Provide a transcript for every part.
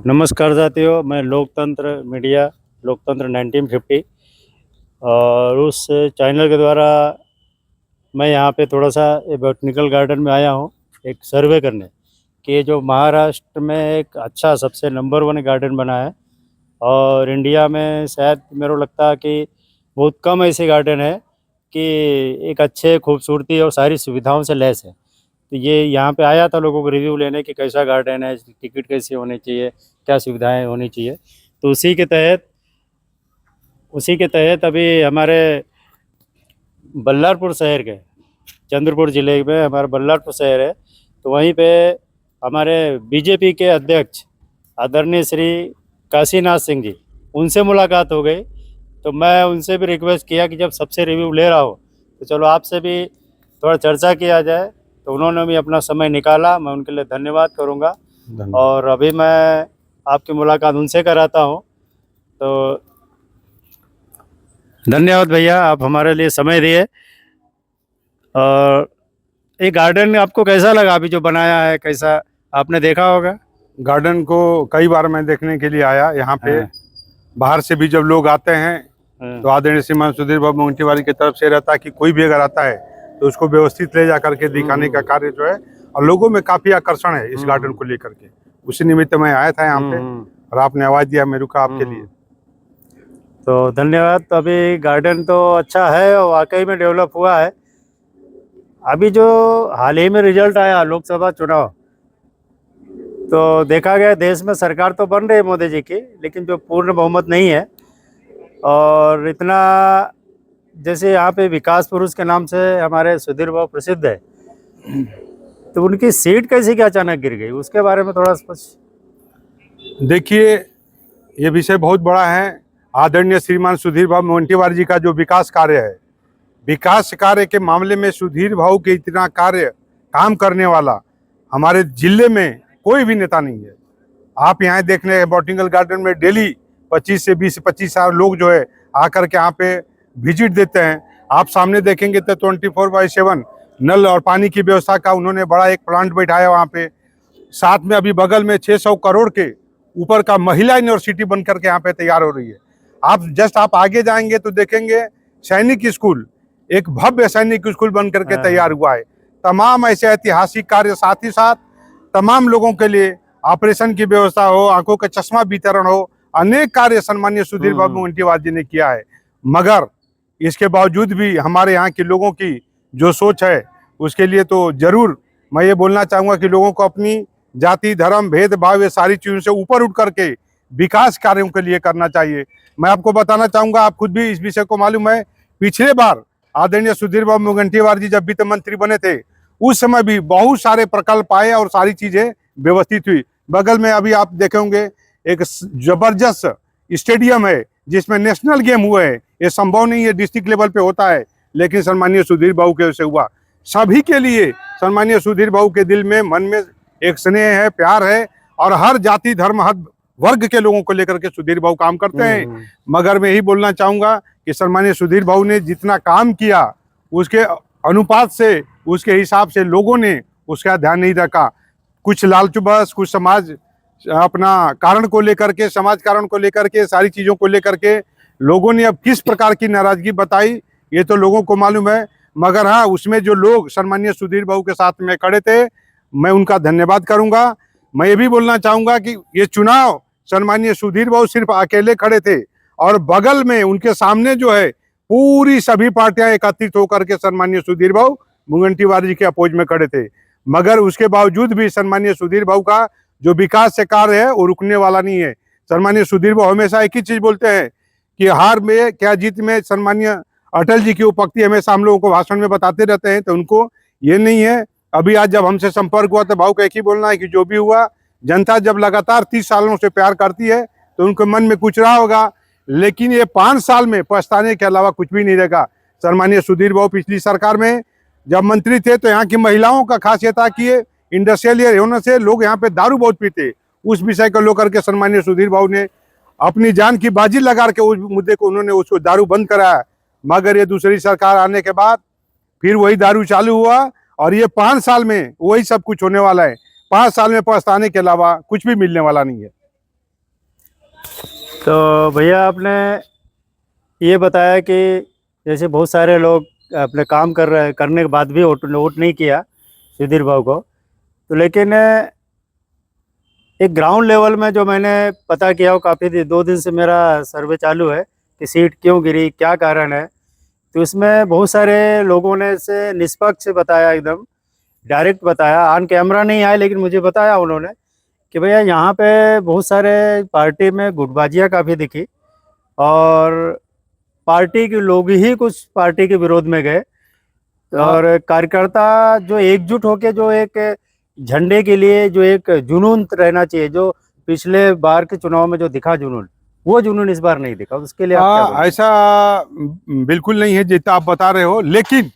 नमस्कार साथियों, मैं लोकतंत्र मीडिया लोकतंत्र 1950 और उस चैनल के द्वारा मैं यहाँ पे थोड़ा-सा ये बॉटेनिकल गार्डन में आया हूँ, एक सर्वे करने कि ये जो महाराष्ट्र में एक अच्छा सबसे नंबर 1 गार्डन बना है और इंडिया में शायद मेरे को लगता है कि बहुत कम ऐसे गार्डन है कि एक अच्छे खूबसूरती और सारी सुविधाओं से लैस है। तो ये यहाँ पे आया था लोगों को रिव्यू लेने कि कैसा गार्डन है, टिकट कैसी होनी चाहिए, क्या सुविधाएँ होनी चाहिए। तो उसी के तहत अभी हमारे बल्लारपुर शहर के चंद्रपुर ज़िले में हमारा बल्लारपुर शहर है, तो वहीं पे हमारे बीजेपी के अध्यक्ष आदरणीय श्री काशीनाथ सिंह जी, उनसे मुलाकात हो गई। तो मैं उनसे भी रिक्वेस्ट किया कि जब सबसे रिव्यू ले रहा हो तो चलो आपसे भी थोड़ा चर्चा किया जाए, तो उन्होंने भी अपना समय निकाला, मैं उनके लिए धन्यवाद करूँगा। और अभी मैं आपकी मुलाकात उनसे कराता हूँ। तो धन्यवाद भैया, आप हमारे लिए समय दिए। और ये गार्डन आपको कैसा लगा अभी जो बनाया है, कैसा आपने देखा होगा? गार्डन को कई बार मैं देखने के लिए आया यहाँ पे। हाँ। बाहर से भी जब लोग आते हैं तो आदरणीय श्रीमान सुधीर बाबू मुंगंटीवार की तरफ से रहता है कि कोई भी अगर आता है तो उसको व्यवस्थित ले जा करके दिखाने का कार्य जो है, और लोगों में काफी आकर्षण है इस गार्डन को लेकर के। उसी निमित्त मैं आया था यहाँ पे और आपने आवाज दिया, मैं रुका आपके लिए। तो धन्यवाद। तो अभी गार्डन तो अच्छा है और वाकई में डेवलप हुआ है। अभी जो हाल ही में रिजल्ट आया लोकसभा चुनाव, तो देखा गया देश में सरकार तो बन रही है मोदी जी की, लेकिन जो पूर्ण बहुमत नहीं है। और इतना जैसे यहाँ पे विकास पुरुष के नाम से हमारे सुधीर बाबू प्रसिद्ध है, तो उनकी सीट कैसे क्या अचानक गिर गई, उसके बारे में थोड़ा स्पष्ट। देखिए, ये विषय बहुत बड़ा है। आदरणीय श्रीमान सुधीर बाबू मुंगंटीवार जी का जो विकास कार्य है, विकास कार्य के मामले में सुधीर भाऊ के इतना काम करने वाला हमारे जिले में कोई भी नेता नहीं है। आप यहाँ देखने बॉटेनिकल गार्डन में डेली 25 से 25 लोग जो है आकर के यहाँ पे विजिट देते हैं। आप सामने देखेंगे तो 24/7 नल और पानी की व्यवस्था का उन्होंने बड़ा एक प्लांट बैठाया वहाँ पे। साथ में अभी बगल में 600 करोड़ के ऊपर का महिला यूनिवर्सिटी बन करके यहाँ पे तैयार हो रही है। आप आगे जाएंगे तो देखेंगे सैनिक स्कूल, एक भव्य सैनिक स्कूल बन करके तैयार हुआ है। तमाम ऐसे ऐतिहासिक कार्य, साथ ही साथ तमाम लोगों के लिए ऑपरेशन की व्यवस्था हो, आंखों का चश्मा वितरण हो, अनेक कार्य सम्मानीय सुधीर बाबू मुंगंटीवार जी ने किया है। मगर इसके बावजूद भी हमारे यहाँ के लोगों की जो सोच है, उसके लिए तो जरूर मैं ये बोलना चाहूँगा कि लोगों को अपनी जाति, धर्म, भेदभाव, ये सारी चीज़ों से ऊपर उठ करके विकास कार्यों के लिए करना चाहिए। मैं आपको बताना चाहूँगा, आप खुद भी इस विषय को मालूम है, पिछले बार आदरणीय सुधीर बाबू मुंगंटीवार जी जब वित्त मंत्री बने थे, उस समय भी बहुत सारे प्रकल्प आए और सारी चीजें व्यवस्थित हुई। बगल में अभी आप देखेंगे एक जबरदस्त स्टेडियम है जिसमें नेशनल गेम हुए हैं। ये संभव नहीं है, डिस्ट्रिक्ट लेवल पे होता है, लेकिन सम्मानीय सुधीर बाबू के से हुआ। सभी के लिए सम्मानीय सुधीर बाबू के दिल में, मन में एक स्नेह है, प्यार है, और हर जाति, धर्म, हर वर्ग के लोगों को लेकर के सुधीर बाबू काम करते हैं। मगर मैं यही बोलना चाहूंगा कि सम्मानीय सुधीर बाबू ने जितना काम किया, उसके अनुपात से, उसके हिसाब से लोगों ने उसका ध्यान नहीं रखा। कुछ लालचुबस, कुछ समाज अपना कारण को लेकर के, समाज कारण को लेकर के, सारी चीज़ों को लेकर के लोगों ने अब किस प्रकार की नाराजगी बताई, ये तो लोगों को मालूम है। मगर हाँ, उसमें जो लोग सम्मानीय सुधीर बाबू के साथ में खड़े थे, मैं उनका धन्यवाद करूंगा। मैं ये भी बोलना चाहूँगा कि ये चुनाव सम्मानीय सुधीर बाबू सिर्फ अकेले खड़े थे, और बगल में उनके सामने जो है पूरी सभी पार्टियां एकत्रित होकर के सम्मानीय सुधीर बाबू मुंगंटीवार जी के अपोज में खड़े थे। मगर उसके बावजूद भी सम्मानीय सुधीर बाबू का जो विकास से कार्य है वो रुकने वाला नहीं है। सम्मानीय सुधीर बाबू हमेशा एक ही चीज बोलते हैं कि हार में क्या जीत में सम्मानीय अटल जी की उपलब्धि हमेशा हम लोगों को भाषण में बताते रहते हैं, तो उनको ये नहीं है। अभी आज जब हमसे संपर्क हुआ तो भाऊ का एक ही बोलना है कि जो भी हुआ, जनता जब लगातार 30 सालों से प्यार करती है तो उनके मन में कुछ रहा होगा, लेकिन ये 5 साल में पछताने के अलावा कुछ भी नहीं रहेगा। सम्मानीय सुधीर बाबू पिछली सरकार में जब मंत्री थे तो यहाँ की महिलाओं का खासियत था कि ये इंडस्ट्रियल एरिया होने से लोग यहाँ पे दारू बहुत पीते, उस विषय को लेकर के सम्मानीय सुधीर बाबू ने अपनी जान की बाजी लगा के उस मुद्दे को उन्होंने उसको दारू बंद कराया। मगर ये दूसरी सरकार आने के बाद फिर वही दारू चालू हुआ, और ये 5 साल में वही सब कुछ होने वाला है। 5 साल में पछताने के अलावा कुछ भी मिलने वाला नहीं है। तो भैया आपने ये बताया कि जैसे बहुत सारे लोग अपने काम कर रहे हैं, करने के बाद भी वोट नहीं किया सुधीर भाऊ को, तो लेकिन एक ग्राउंड लेवल में जो मैंने पता किया, वो काफ़ी 2 दिन से मेरा सर्वे चालू है कि सीट क्यों गिरी, क्या कारण है। तो इसमें बहुत सारे लोगों ने इसे निष्पक्ष बताया, एकदम डायरेक्ट बताया, ऑन कैमरा नहीं आए लेकिन मुझे बताया उन्होंने कि भैया यहाँ पे बहुत सारे पार्टी में गुटबाजियाँ काफ़ी दिखी, और पार्टी के लोग ही कुछ पार्टी के विरोध में गए, और कार्यकर्ता जो एकजुट होके जो एक झंडे के लिए जो एक जुनून रहना चाहिए, जो पिछले बार के चुनाव में जो दिखा जुनून, वो जुनून इस बार नहीं दिखा। उसके लिए आप क्या बोलेंगे? ऐसा बिल्कुल नहीं है जितना आप बता रहे हो, लेकिन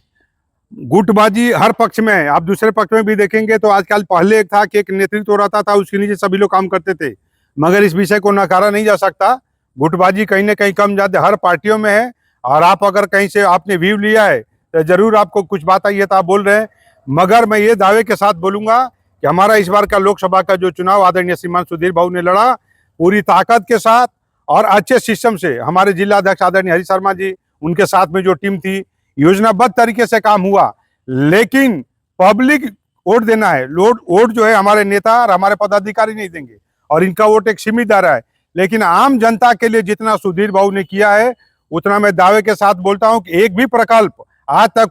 गुटबाजी हर पक्ष में है। आप दूसरे पक्ष में भी देखेंगे तो आजकल, पहले एक था कि एक नेतृत्व रहता था, उसके नीचे सभी लोग काम करते थे, मगर इस विषय को नकारा नहीं जा सकता। गुटबाजी कहीं ना कहीं कम ज्यादा हर पार्टियों में है, और आप अगर कहीं से आपने व्यू लिया है तो जरूर आपको कुछ बात आई है तो आप बोल रहे हैं। मगर मैं ये दावे के साथ बोलूंगा कि हमारा इस बार का लोकसभा का जो चुनाव आदरणीय श्रीमान सुधीर भाऊ ने लड़ा, पूरी ताकत के साथ और अच्छे सिस्टम से, हमारे जिला अध्यक्ष आदरणीय हरी शर्मा जी, उनके साथ में जो टीम थी, योजनाबद्ध तरीके से काम हुआ। लेकिन पब्लिक वोट देना है, वोट जो है हमारे नेता और हमारे पदाधिकारी नहीं देंगे, और इनका वोट एक सीमित दायरा है। लेकिन आम जनता के लिए जितना सुधीर बाबू ने किया है, उतना मैं दावे के साथ बोलता हूं कि एक भी प्रकल्प आज तक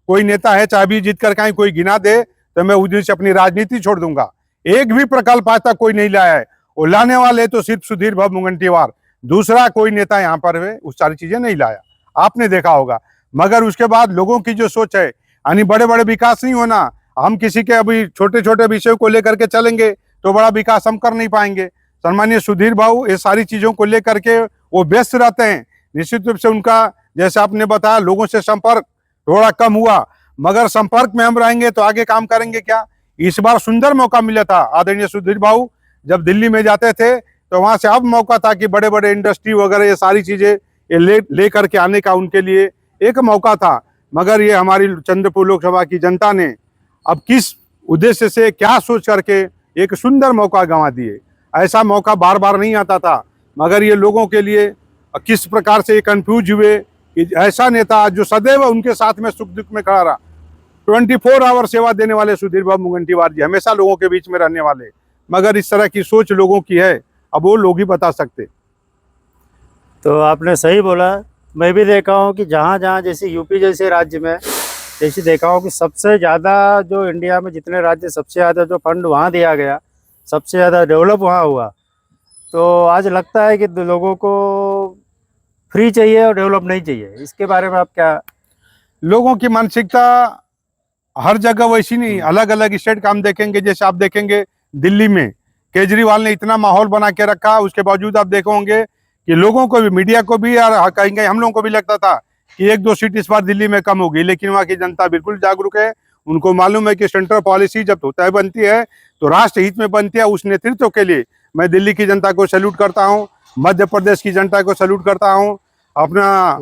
कोई नेता है, चाहे भी जीत कर कहीं कोई गिना दे तो मैं उस दिन से अपनी राजनीति छोड़ दूंगा। एक भी प्रकल्प आज तक कोई नहीं लाया है, वो लाने वाले तो सिर्फ सुधीर बाबू मुंगंटीवार, दूसरा कोई नेता यहाँ पर है उस सारी चीजें नहीं लाया, आपने देखा होगा। मगर उसके बाद लोगों की जो सोच है, यानी बड़े बड़े विकास नहीं होना, हम किसी के अभी छोटे छोटे विषयों को लेकर के चलेंगे तो बड़ा विकास हम कर नहीं पाएंगे। सम्मानीय सुधीर बाबू ये सारी चीजों को लेकर के वो व्यस्त रहते हैं। निश्चित रूप से उनका, जैसे आपने बताया, लोगों से संपर्क थोड़ा कम हुआ, मगर संपर्क में हम रहेंगे तो आगे काम करेंगे क्या। इस बार सुंदर मौका मिला था आदरणीय सुधीर बाबू, जब दिल्ली में जाते थे तो वहां से अब मौका था कि बड़े बड़े इंडस्ट्री वगैरह ये सारी चीजें ये ले करके आने का उनके लिए एक मौका था। मगर ये हमारी चंद्रपुर लोकसभा की जनता ने अब किस उद्देश्य से, क्या सोच करके एक सुंदर मौका गंवा दिए। ऐसा मौका बार बार नहीं आता था, मगर ये लोगों के लिए किस प्रकार से कंफ्यूज हुए कि ऐसा नेता जो सदैव उनके साथ में सुख दुख में खड़ा रहा, 24 आवर सेवा देने वाले सुधीर बाबू मुंगंटीवार जी, हमेशा लोगों के बीच में रहने वाले, मगर इस तरह की सोच लोगों की है, अब वो लोग ही बता सकते। तो आपने सही बोला। मैं भी देखा हूँ कि जहाँ जहाँ, जैसे यूपी जैसे राज्य में, जैसे देखा हूँ कि सबसे ज़्यादा जो इंडिया में जितने राज्य, सबसे ज़्यादा जो फंड वहाँ दिया गया, सबसे ज़्यादा डेवलप वहाँ हुआ। तो आज लगता है कि लोगों को फ्री चाहिए और डेवलप नहीं चाहिए। इसके बारे में आप क्या? लोगों की मानसिकता हर जगह वैसी नहीं, अलग अलग स्टेट का हम देखेंगे। जैसे आप देखेंगे दिल्ली में केजरीवाल ने इतना माहौल बना के रखा, उसके बावजूद आप देखोगे कि लोगों को भी, मीडिया को भी, और कहेंगे हम लोगों को भी लगता था कि 1-2 सीट इस बार दिल्ली में कम होगी। लेकिन वहाँ की जनता बिल्कुल जागरूक है, उनको मालूम है कि सेंट्रल पॉलिसी जब तय बनती है तो राष्ट्र हित में बनती है। उस नेतृत्व के लिए मैं दिल्ली की जनता को सैल्यूट करता हूँ, मध्य प्रदेश की जनता को सैल्यूट करता हूँ, अपना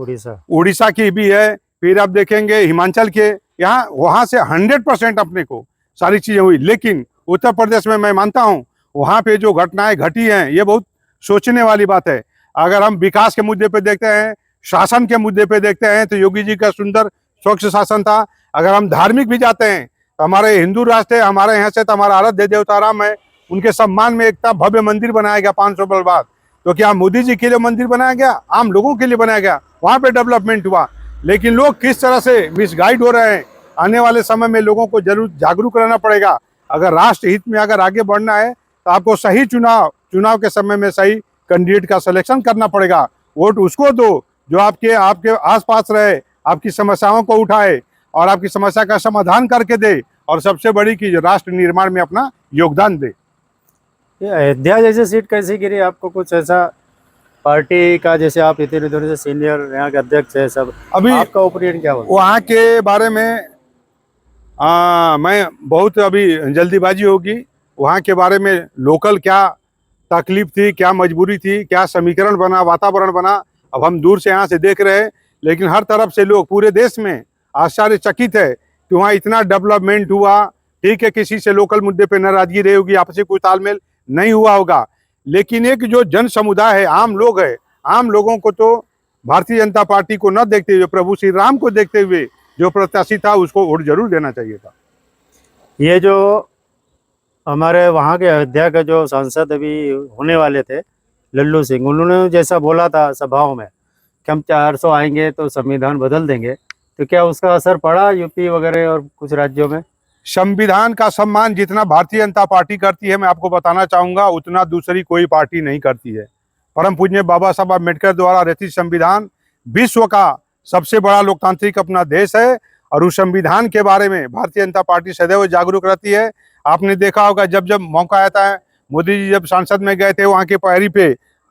उड़ीसा की भी है, फिर आप देखेंगे हिमाचल के, यहाँ वहाँ से 100% अपने को सारी चीजें हुई। लेकिन उत्तर प्रदेश में मैं मानता हूँ वहाँ पे जो घटनाएं घटी हैं, ये बहुत सोचने वाली बात है। अगर हम विकास के मुद्दे पे देखते हैं, शासन के मुद्दे पे देखते हैं, तो योगी जी का सुंदर स्वच्छ शासन था। अगर हम धार्मिक भी जाते हैं तो हमारे हिंदू राष्ट्र है, हमारे यहाँ से तो हमारा आराध्य देवता राम है, उनके सम्मान में एक भव्य मंदिर बनाया गया 500 साल बाद। तो क्या मोदी जी के लिए मंदिर बनाया गया? आम लोगों के लिए बनाया गया, वहाँ पे डेवलपमेंट हुआ। लेकिन लोग किस तरह से मिसगाइड हो रहे हैं, आने वाले समय में लोगों को जरूर जागरूक रहना पड़ेगा। अगर राष्ट्र हित में अगर आगे बढ़ना है तो आपको सही चुनाव के समय में सही कैंडिडेट का सिलेक्शन करना पड़ेगा। वोट उसको दो जो आपके आसपास रहे, आपकी समस्याओं को उठाए और आपकी समस्या का समाधान करके दे, और सबसे बड़ी की राष्ट्र निर्माण में अपना योगदान दे। ये अयोध्या जैसे सीट कैसे गिरी आपको? कुछ ऐसा पार्टी का, जैसे आप इतने दिनों से सीनियर यहाँ के अध्यक्ष है सब, अभी आपका ओपिनियन क्या होगा वहाँ के बारे में? मैं बहुत अभी जल्दीबाजी होगी। वहाँ के बारे में लोकल क्या तकलीफ थी, क्या मजबूरी थी, क्या समीकरण बना, वातावरण बना, अब हम दूर से यहाँ से देख रहे हैं। लेकिन हर तरफ से लोग पूरे देश में आश्चर्यचकित है कि वहाँ इतना डेवलपमेंट हुआ। ठीक है, किसी से लोकल मुद्दे पे नाराजगी रही होगी, आपसी कोई तालमेल नहीं हुआ होगा, लेकिन एक जो जन समुदाय है, आम लोग है, आम लोगों को तो भारतीय जनता पार्टी को न देखते हुए, प्रभु श्री राम को देखते हुए जो प्रत्याशी था उसको वोट जरूर देना चाहिए था। ये जो हमारे वहाँ के अयोध्या के जो सांसद अभी होने वाले थे लल्लू सिंह, उन्होंने जैसा बोला था सभाओं में कि हम 400 आएंगे तो संविधान बदल देंगे, तो क्या उसका असर पड़ा यूपी वगैरह और कुछ राज्यों में? संविधान का सम्मान जितना भारतीय जनता पार्टी करती है, मैं आपको बताना चाहूंगा, उतना दूसरी कोई पार्टी नहीं करती है। परम पूज्य बाबा साहब अम्बेडकर द्वारा रचित संविधान विश्व का सबसे बड़ा लोकतांत्रिक अपना देश है, और उस संविधान के बारे में भारतीय जनता पार्टी सदैव जागरूक रहती है। आपने देखा होगा, जब जब मौका आता है, मोदी जी जब संसद में गए थे, वहाँ के पैरी पे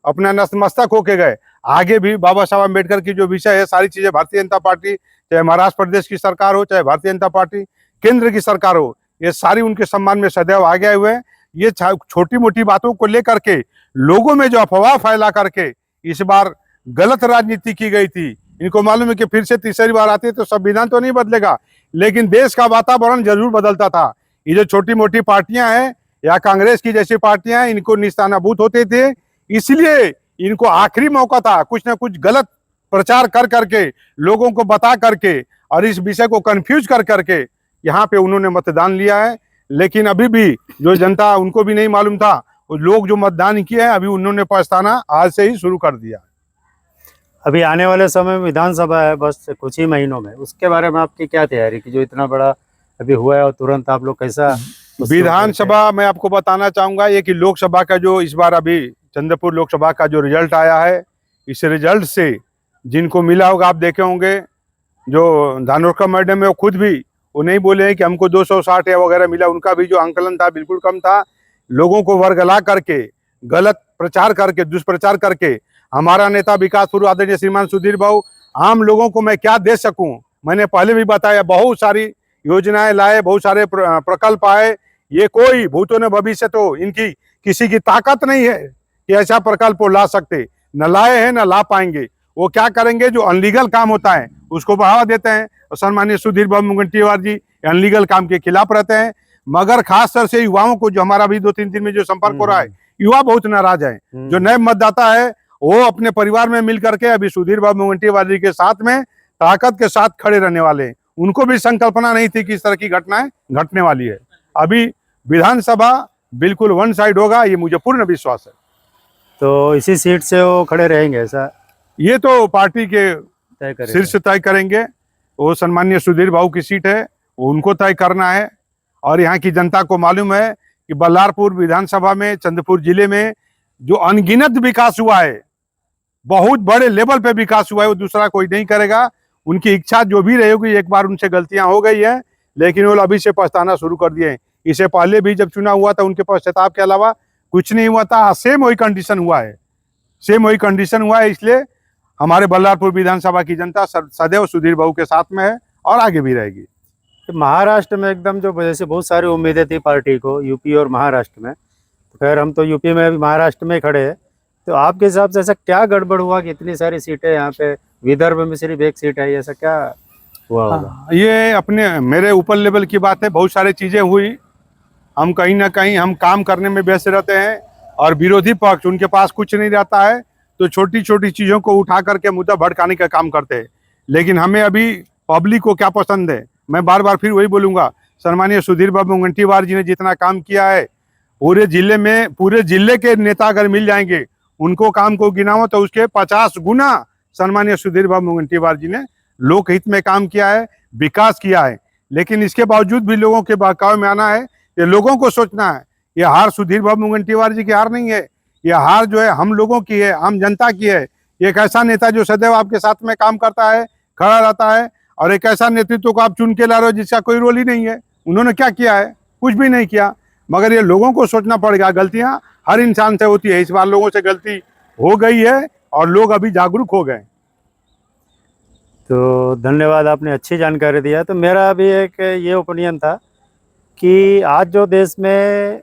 अपना नतमस्तक होके गए। आगे भी बाबा साहब अम्बेडकर की जो विषय है, सारी चीजें भारतीय जनता पार्टी, चाहे महाराष्ट्र प्रदेश की सरकार हो, चाहे भारतीय जनता पार्टी केंद्र की सरकार हो, ये सारी उनके सम्मान में सदैव आगे आए हुए हैं। ये छोटी मोटी बातों को लेकर के लोगों में जो अफवाह फैला करके इस बार गलत राजनीति की गई थी, इनको मालूम है कि फिर से तीसरी बार आती है तो संविधान तो नहीं बदलेगा, लेकिन देश का वातावरण जरूर बदलता था। ये जो छोटी मोटी पार्टियां हैं या कांग्रेस की जैसी पार्टियां हैं, इनको निस्तानाबूत होते थे, इसलिए इनको आखिरी मौका था कुछ ना कुछ गलत प्रचार कर करके, लोगों को बता करके और इस विषय को कंफ्यूज कर करके यहाँ पे उन्होंने मतदान लिया है। लेकिन अभी भी जो जनता, उनको भी नहीं मालूम था, वो लोग जो मतदान किए हैं, अभी उन्होंने पछताना आज से ही शुरू कर दिया। अभी आने वाले समय में विधानसभा है बस कुछ ही महीनों में, उसके बारे में आपकी क्या तैयारी कि जो इतना बड़ा अभी हुआ है और तुरंत आप लोग कैसा? विधानसभा मैं आपको बताना चाहूंगा ये कि लोकसभा का जो इस बार अभी चंद्रपुर लोकसभा का जो रिजल्ट आया है, इस रिजल्ट से जिनको मिला होगा, आप देखे होंगे, जो धानोरकर मैडम है वो खुद भी वो नहीं बोले हैं कि हमको 260 या वगैरह मिला, उनका भी जो आंकलन था बिल्कुल कम था। लोगों को वर्गला करके, गलत प्रचार करके, दुष्प्रचार करके हमारा नेता विकास पूर्व आदरणीय श्रीमान सुधीर भाऊ, आम लोगों को मैं क्या दे सकूं, मैंने पहले भी बताया, बहुत सारी योजनाएं लाए, बहुत सारे प्रकल्प आए। ये कोई भूतों ने भविष्य तो इनकी किसी की ताकत नहीं है कि ऐसा प्रकल्प वो ला सकते, न लाए हैं न ला पाएंगे। वो क्या करेंगे, जो अनलीगल काम होता है उसको बढ़ावा देते हैं, और सम्मानिय सुधीर बाबू मुनगंटीवार जी अनलीगल काम के खिलाफ रहते हैं। मगर खास तौर से युवाओं को, जो हमारा भी 2-3 दिन में जो संपर्क हो रहा है, युवा बहुत नाराज है। जो नए मतदाता है वो अपने परिवार में मिल करके अभी सुधीर बाबू मुनगंटीवार जी के साथ में ताकत के साथ खड़े रहने वाले हैं। उनको भी संकल्पना नहीं थी कि इस तरह की घटनाएं घटने वाली है। अभी विधानसभा बिल्कुल वन साइड होगा, ये मुझे पूर्ण विश्वास है। तो इसी सीट से वो खड़े रहेंगे ऐसा ये तो पार्टी के तय करेंगे? शीर्ष तय करेंगे। वो सम्मानीय सुधीर भाऊ की सीट है, वो उनको तय करना है। और यहाँ की जनता को मालूम है कि बल्लारपुर विधानसभा में, चंद्रपुर जिले में जो अनगिनत विकास हुआ है, बहुत बड़े लेवल पे विकास हुआ है, वो दूसरा कोई नहीं करेगा। उनकी इच्छा जो भी रहेगी, एक बार उनसे गलतियां हो गई है, लेकिन वो अभी से पछताना शुरू कर दिए हैं। इससे पहले भी जब चुनाव हुआ था, उनके पश्चाताप के अलावा कुछ नहीं हुआ था। सेम वही कंडीशन हुआ है, सेम वही कंडीशन हुआ है। इसलिए हमारे बल्लारपुर विधानसभा की जनता सदैव सुधीर बाबू के साथ में है और आगे भी रहेगी। महाराष्ट्र में एकदम जो जैसे बहुत सारी उम्मीदें थी पार्टी को, यूपी और महाराष्ट्र में, तो खैर हम तो यूपी में भी, महाराष्ट्र में खड़े हैं, तो आपके हिसाब से ऐसा क्या गड़बड़ हुआ कि इतनी सारी सीटें यहाँ पे, विदर्भ में सिर्फ एक सीट है, ऐसा क्या हुआ होगा? ये अपने मेरे ऊपर लेवल की बात है, बहुत सारी चीजें हुई। हम कहीं ना कहीं हम काम करने में व्यस्त रहते हैं, और विरोधी पक्ष, उनके पास कुछ नहीं रहता है, तो छोटी छोटी चीजों को उठा करके मुद्दा भड़काने का काम करते हैं। लेकिन हमें अभी पब्लिक को क्या पसंद है, मैं बार बार फिर वही बोलूंगा, सम्मानीय सुधीर बाबू मुनगंटीवार जी ने जितना काम किया है पूरे जिले में, पूरे जिले के नेता अगर मिल जाएंगे, उनको काम को गिनाओ तो उसके 50 गुना सम्मानीय सुधीर बाबू मुनगंटीवार जी ने लोकहित में काम किया है, विकास किया है। लेकिन इसके बावजूद भी लोगों के बहकावे में आना है, ये लोगों को सोचना है। ये हार सुधीर बाबू मुनगंटीवार जी की हार नहीं है, ये हार जो है हम लोगों की है, आम जनता की है। एक ऐसा नेता जो सदैव आपके साथ में काम करता है, खड़ा रहता है, और एक ऐसा नेतृत्व को आप चुन के ला रहे हो जिसका कोई रोल ही नहीं है। उन्होंने क्या किया है? कुछ भी नहीं किया। मगर ये लोगों को सोचना पड़ेगा, गलतियां हर इंसान से होती है। इस बार लोगों से गलती हो गई है और लोग अभी जागरूक हो गए। तो धन्यवाद, आपने अच्छी जानकारी दिया। तो मेरा भी एक ये ओपिनियन था कि आज जो देश में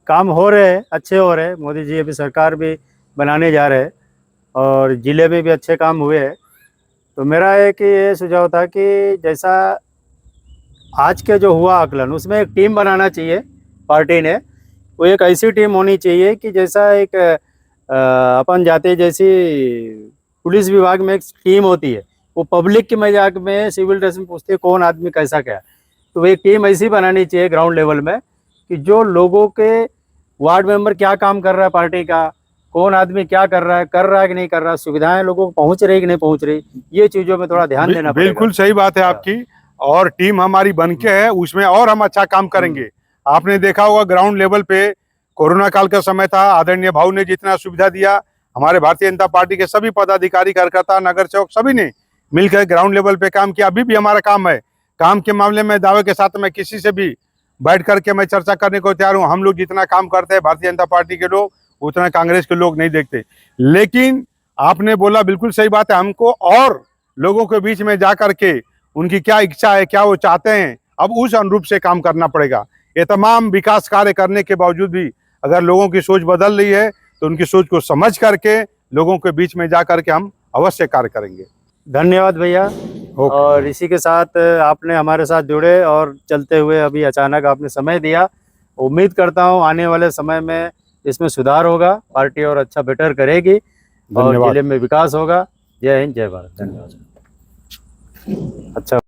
काम हो रहे हैं, अच्छे हो रहे हैं, मोदी जी अभी सरकार भी बनाने जा रहे हैं और ज़िले में भी अच्छे काम हुए हैं। तो मेरा एक ये सुझाव था कि जैसा आज के जो हुआ आकलन, उसमें एक टीम बनाना चाहिए पार्टी ने, वो एक ऐसी टीम होनी चाहिए कि जैसा एक अपन जाते जैसी पुलिस विभाग में एक टीम होती है, वो पब्लिक के मजाक में सिविल ड्रेस में पूछती है कौन आदमी कैसा क्या है। तो वो एक टीम ऐसी बनानी चाहिए ग्राउंड लेवल में कि जो लोगों के वार्ड मेंबर क्या काम कर रहा है पार्टी का, कौन आदमी क्या कर रहा है कि नहीं कर रहा, सुविधाएं लोगों को पहुंच रही कि नहीं पहुंच रही, ये चीजों में थोड़ा ध्यान देना पड़ेगा। बिल्कुल सही बात है आपकी। और टीम हमारी बनके है, उसमें और हम अच्छा काम करेंगे। आपने देखा होगा ग्राउंड लेवल पे कोरोना काल का समय था, आदरणीय भाऊ ने जितना सुविधा दिया, हमारे भारतीय जनता पार्टी के सभी पदाधिकारी, कार्यकर्ता, नगर सेवक सभी ने मिलकर ग्राउंड लेवल पे काम किया। अभी भी हमारा काम है। काम के मामले में दावे के साथ मैं किसी से भी बैठ करके मैं चर्चा करने को तैयार हूँ। हम लोग जितना काम करते हैं भारतीय जनता पार्टी के लोग, उतना कांग्रेस के लोग नहीं देखते। लेकिन आपने बोला बिल्कुल सही बात है, हमको और लोगों के बीच में जा करके उनकी क्या इच्छा है, क्या वो चाहते हैं, अब उस अनुरूप से काम करना पड़ेगा। ये तमाम विकास कार्य करने के बावजूद भी अगर लोगों की सोच बदल रही है तो उनकी सोच को समझ करके लोगों के बीच में जा करके हम अवश्य कार्य करेंगे। धन्यवाद भैया। और इसी के साथ आपने हमारे साथ जुड़े और चलते हुए अभी अचानक आपने समय दिया। उम्मीद करता हूँ आने वाले समय में इसमें सुधार होगा, पार्टी और अच्छा बेटर करेगी और जिले में विकास होगा। जय हिंद, जय भारत। धन्यवाद। अच्छा।